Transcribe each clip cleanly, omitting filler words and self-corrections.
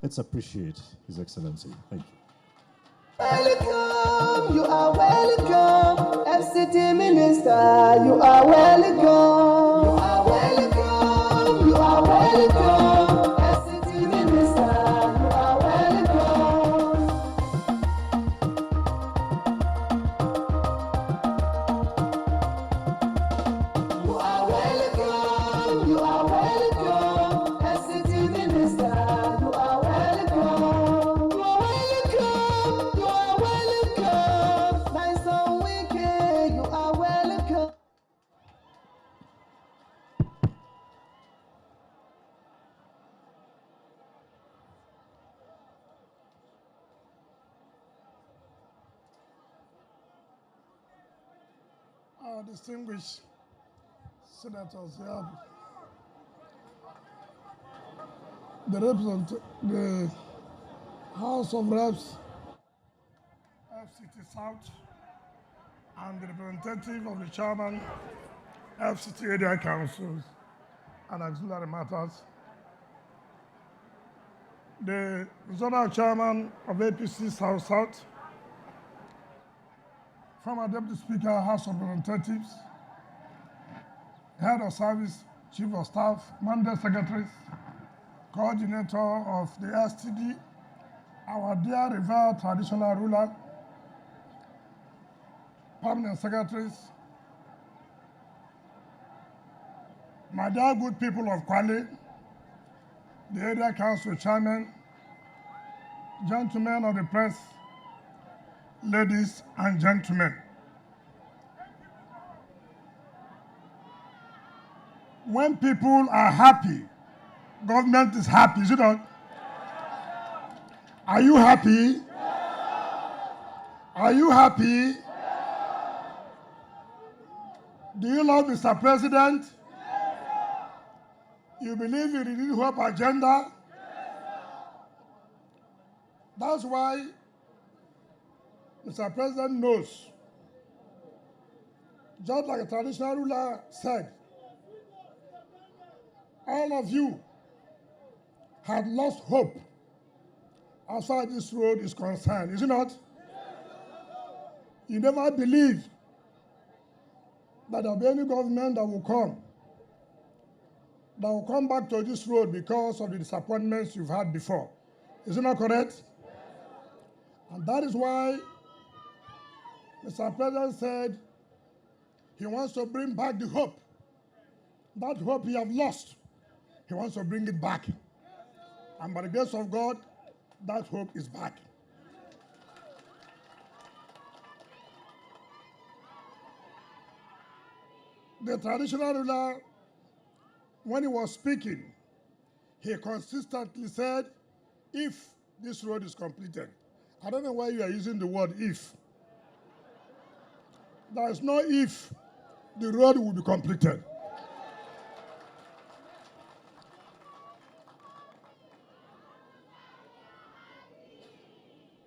Let's appreciate His Excellency. Thank you. Welcome, you are welcome. FCT Minister, you are welcome. You are welcome, you are welcome. FCT Minister, you are welcome. You are welcome, you are welcome. FCT Minister, you are welcome. You are welcome, you are welcome. My son Wike, you are welcome. Our distinguished senators here, the House of Reps, FCT South, and the representative of the chairman, FCT Area Councils and Auxiliary Matters, the zonal chairman of APC South South, former Deputy Speaker, House of Representatives, Head of Service, Chief of Staff, Mandate Secretaries, Coordinator of the STD, our dear revered traditional ruler, Permanent Secretaries, my dear good people of Kwale, the Area Council Chairman, gentlemen of the press, ladies and gentlemen. When people are happy, government is happy, is it not? Are you happy? Are you happy? Do you love Mr. President? You believe in the New Hope agenda? That's why Mr. President knows, just like a traditional ruler said, all of you had lost hope as far as this road is concerned, is it not? You never believed that there will be any government that will come back to this road because of the disappointments you've had before. Is it not correct? And that is why Mr. President said he wants to bring back the hope. That hope he have lost, he wants to bring it back. And by the grace of God, that hope is back. The traditional ruler, when he was speaking, he consistently said, if this road is completed. I don't know why you are using the word if. There is no if the road will be completed.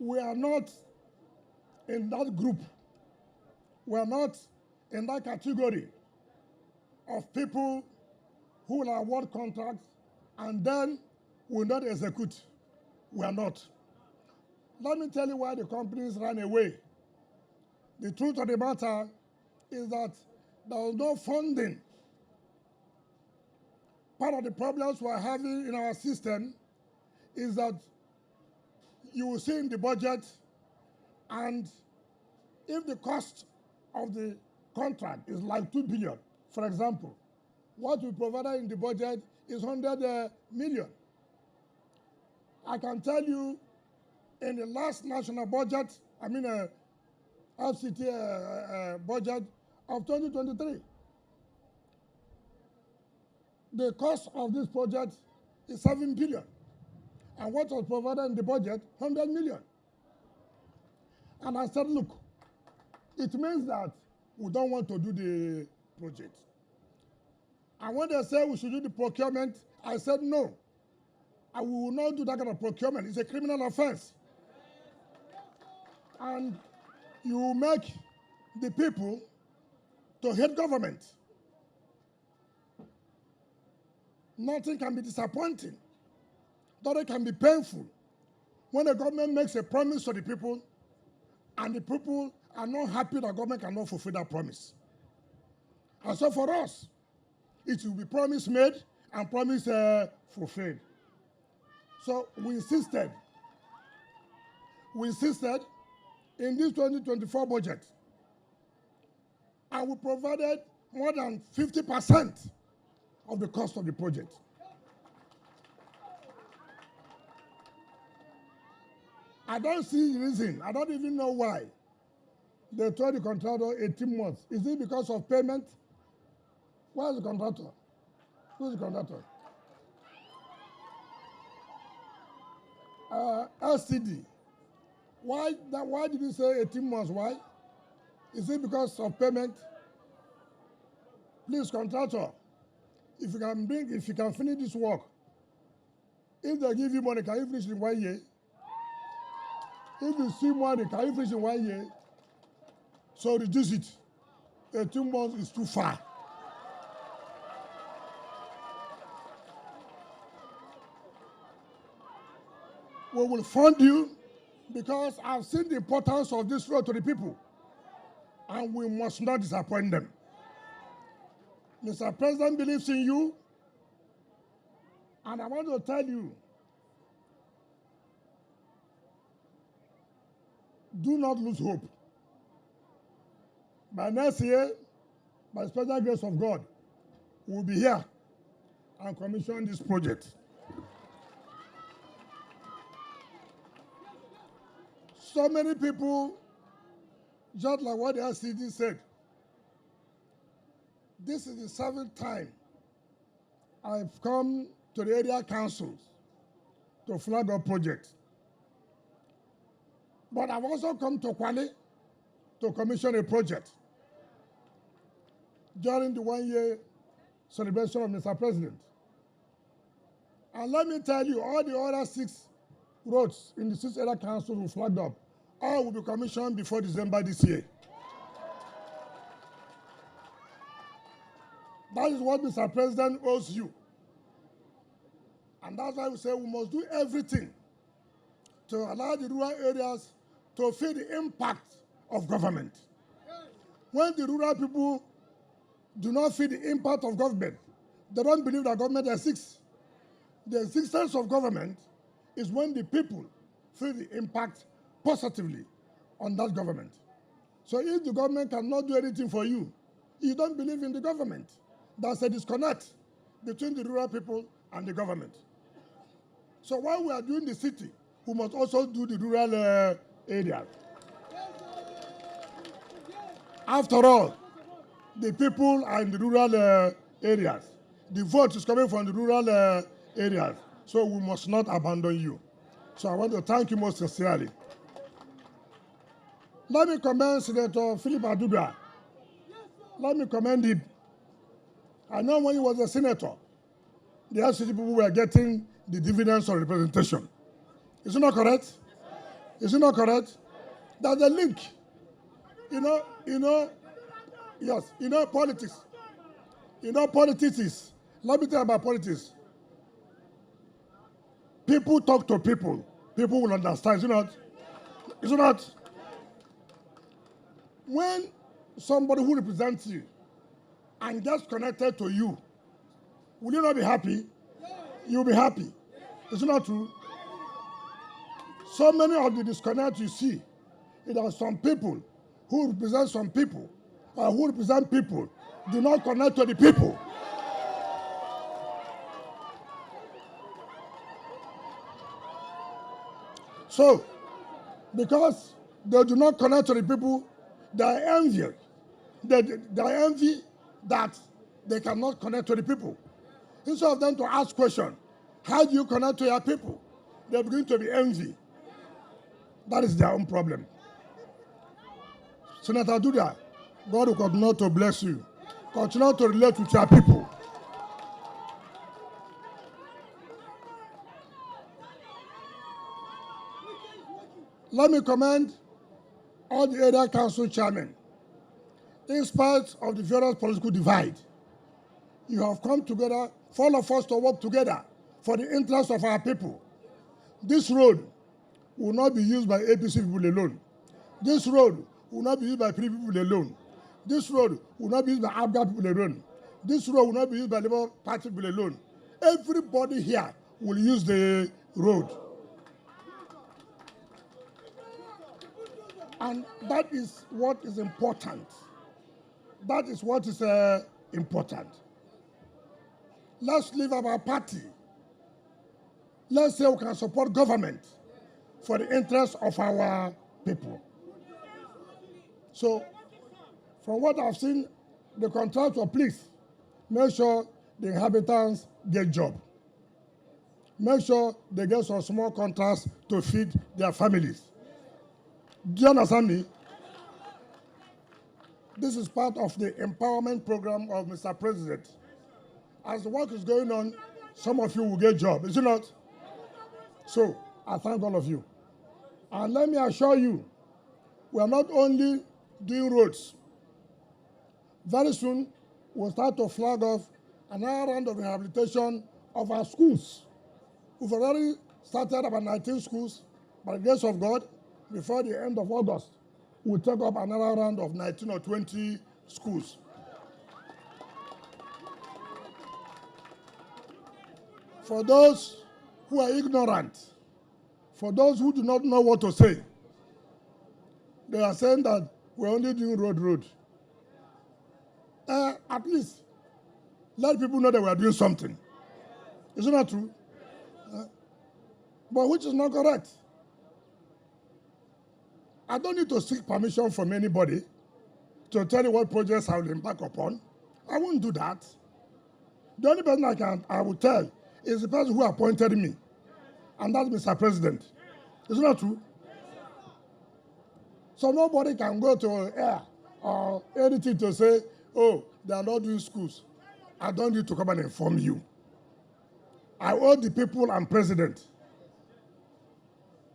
We are not in that group. We are not in that category of people who will award contracts and then will not execute. We are not. Let me tell you why the companies ran away. The truth of the matter is that there was no funding. Part of the problems we're having in our system is that you will see in the budget, and if the cost of the contract is like 2 billion, for example, what we provided in the budget is 100 million. I can tell you in the last national budget, FCT budget of 2023, the cost of this project is 7 billion. And what was provided in the budget, 100 million. And I said, look, it means that we don't want to do the project. And when they said we should do the procurement, I said no. I will not do that kind of procurement. It's a criminal offense. And you make the people to hate government. Nothing can be disappointing that it can be painful when the government makes a promise to the people and the people are not happy that government cannot fulfill that promise. And so for us, it will be promise made and promise fulfilled. So we insisted in this 2024 budget, and we provided more than 50% of the cost of the project. I don't see the reason, I don't even know why they told the contractor 18 months. Is it because of payment? Where is the contractor? Who is the contractor? LCD. Why did you say 18 months? Why? Is it because of payment? Please, contractor, if you can finish this work, if they give you money, can you finish in 1 year? If you see money, can you finish in 1 year? So reduce it. 18 months is too far. We will fund you because I've seen the importance of this road to the people, and we must not disappoint them. Mr. President believes in you, and I want to tell you, do not lose hope. By next year, by the special grace of God, we'll be here and commission this project. So many people, just like what the LCD said, this is the 7th time I've come to the area councils to flag up projects. But I've also come to Kwale to commission a project during the 1-year celebration of Mr. President. And let me tell you, all the other 6 roads in the 6 area councils we flagged up, all will be commissioned before December this year. That is what Mr. President owes you. And that's why we say we must do everything to allow the rural areas to feel the impact of government. When the rural people do not feel the impact of government, they don't believe that government exists. The existence of government is when the people feel the impact positively on that government. So if the government cannot do anything for you, you don't believe in the government. There's a disconnect between the rural people and the government. So while we are doing the city, we must also do the rural areas. After all, the people are in the rural areas. The vote is coming from the rural areas. So we must not abandon you. So I want to thank you most sincerely. Let me commend Senator Philip Adubia. Let me commend him. I know when he was a senator, the LCD people were getting the dividends of representation. Is it not correct? Is it not correct? There's a link. Yes, politics. Politics is, let me tell you about politics. People talk to people. People will understand, is it not? Is it not? When somebody who represents you and gets connected to you, will you not be happy? You'll be happy. Is it not true? So many of the disconnects you see, it are some people who represent some people, or who represent people, do not connect to the people. So, because they do not connect to the people, they are envious. They are envy that they cannot connect to the people. Instead of them to ask questions, how do you connect to your people? They begin to be envy. That is their own problem. Senator Duda, God will continue to bless you. Continue to relate with your people. Let me commend all the area council chairmen. In spite of the various political divide, you have come together for all of us to work together for the interest of our people This road will not be used by APC people alone. This road will not be used by PDP people alone. This road will not be used by ABGA people alone. This road will not be used by Labour Party people alone. Everybody here will use the road. And that is what is important. That is what is important. Let's leave our party. Let's say we can support government for the interest of our people. So, from what I've seen, the contractor, please make sure the inhabitants get job. Make sure they get some small contracts to feed their families. Do you understand me? This is part of the empowerment program of Mr. President. As the work is going on, some of you will get job, is it not? So, I thank all of you. And let me assure you, we are not only doing roads. Very soon, we'll start to flag off another round of rehabilitation of our schools. We've already started about 19 schools. By the grace of God, before the end of August, we'll take up another round of 19 or 20 schools. For those who are ignorant, for those who do not know what to say, they are saying that we're only doing road. At least, let people know that we are doing something. Is it not true? But which is not correct. I don't need to seek permission from anybody to tell you what projects I will embark upon. I won't do that. The only person I will tell is the person who appointed me, and that's Mr. President. Is it not true? So nobody can go to air or anything to say, oh, they are not doing schools. I don't need to come and inform you. I owe the people and president.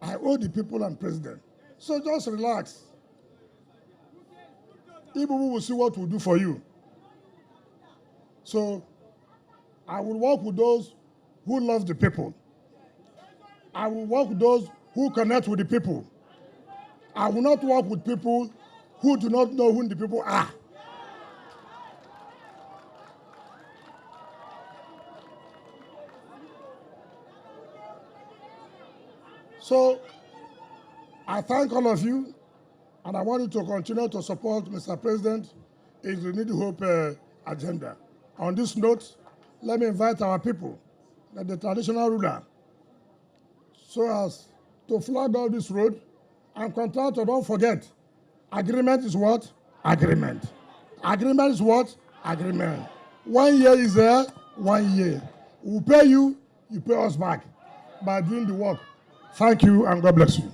I owe the people and president. So just relax. People will see what we'll do for you. So I will work with those who love the people. I will work with those who connect with the people. I will not work with people who do not know who the people are. So I thank all of you, and I want you to continue to support Mr. President in the Renewed Hope agenda. On this note, let me invite our people, the traditional ruler, so as to flag out this road. And contractor, don't forget, agreement is what? Agreement. Agreement is what? Agreement. 1 year is there, 1 year. We'll pay you, you pay us back by doing the work. Thank you, and God bless you.